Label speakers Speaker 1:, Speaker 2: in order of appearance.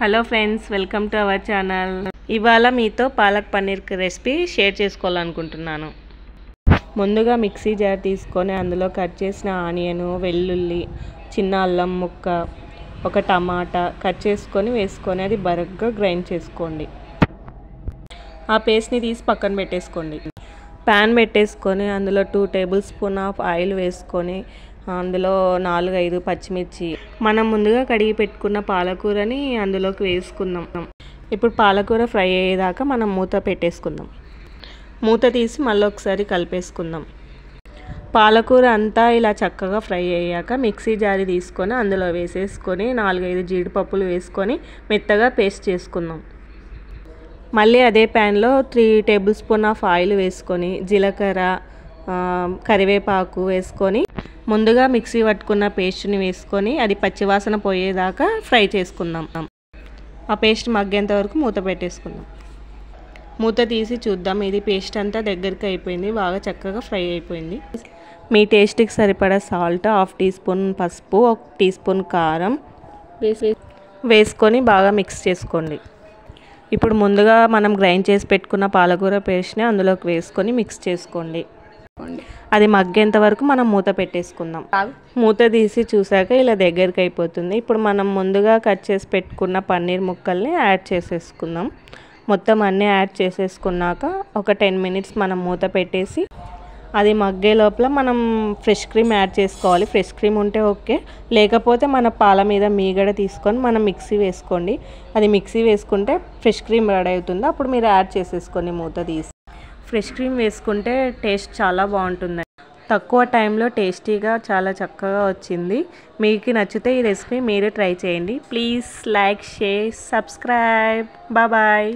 Speaker 1: Hello friends, welcome to our channel. ఇవాళ మీతో palak paneer recipe share చేసుకోవాలనుకుంటున్నాను. ముందుగా మిక్సీ జార్ తీసుకొని అందులో కట్ చేసిన ఆనియన్, వెల్లుల్లి, చిన్న అల్లం ముక్క, ఒక టమాటా కట్ చేసుకొని వేసుకొని అది బరగ్గా గ్రైండ్ చేసుకోండి. ఆ పేస్ట్ని తీసి పక్కన పెట్టేసుకోండి. ప్యాన్ పెట్టేసుకొని అందులో 2 టేబుల్ స్పూన్ ఆఫ్ ఆయిల్ వేసుకొని అందులో 4-5 పచ్చిమిర్చి, మనం ముందుగా కడిగి పెట్టుకున్న పాలకూరని అందులోకి వేసుకుందాం. ఇప్పుడు పాలకూర ఫ్రై అయ్యేదాకా మనం మూత పెట్టేసుకుందాం. మూత తీసి మళ్ళీ ఒకసారి కలిపేసుకుందాం. పాలకూర అంతా ఇలా చక్కగా ఫ్రై అయ్యాక మిక్సీ జారి తీసుకొని అందులో వేసేసుకొని 4-5 జీడిపప్పులు వేసుకొని మెత్తగా పేస్ట్ చేసుకుందాం. మళ్ళీ అదే ప్యాన్లో 3 టేబుల్ స్పూన్ ఆఫ్ ఆయిల్ వేసుకొని జీలకర్ర, కరివేపాకు వేసుకొని ముందుగా మిక్సీ పట్టుకున్న పేస్ట్ని వేసుకొని అది పచ్చివాసన పోయేదాకా ఫ్రై చేసుకుందాం. ఆ పేస్ట్ మగ్గేంత వరకు మూత పెట్టేసుకుందాం. మూత తీసి చూద్దాం. ఇది పేస్ట్ అంతా దగ్గరికి అయిపోయింది, బాగా చక్కగా ఫ్రై అయిపోయింది. మీ టేస్ట్కి సరిపడా సాల్ట్, 1/2 టీ స్పూన్ పసుపు, 1 టీ స్పూన్ కారం వేసుకొని బాగా మిక్స్ చేసుకోండి. ఇప్పుడు ముందుగా మనం గ్రైండ్ చేసి పెట్టుకున్న పాలకూర పేస్ట్ని అందులోకి వేసుకొని మిక్స్ చేసుకోండి. అది మగ్గేంత వరకు మనం మూత పెట్టేసుకుందాం. మూత తీసి చూసాక ఇలా దగ్గరికి అయిపోతుంది. ఇప్పుడు మనం ముందుగా కట్ చేసి పెట్టుకున్న పన్నీర్ ముక్కల్ని యాడ్ చేసేసుకుందాం. మొత్తం అన్నీ యాడ్ చేసేసుకున్నాక ఒక 10 మినిట్స్ మనం మూత పెట్టేసి అది మగ్గే లోపల మనం ఫ్రెష్ క్రీమ్ యాడ్ చేసుకోవాలి. ఫ్రెష్ క్రీమ్ ఉంటే ఓకే, లేకపోతే మన పాల మీద మీగడ తీసుకొని మనం మిక్సీ వేసుకోండి. అది మిక్సీ వేసుకుంటే ఫ్రెష్ క్రీమ్ రెడీ అవుతుంది. అప్పుడు మీరు యాడ్ చేసేసుకోండి మూత తీసి. ఫ్రెష్ క్రీమ్ వేసుకుంటే టేస్ట్ చాలా బాగుంటుంది. తక్కువ టైంలో టేస్టీగా చాలా చక్కగా వచ్చింది. మీకు నచ్చితే ఈ రెసిపీ మీరు ట్రై చేయండి. Please like, share, subscribe. Bye.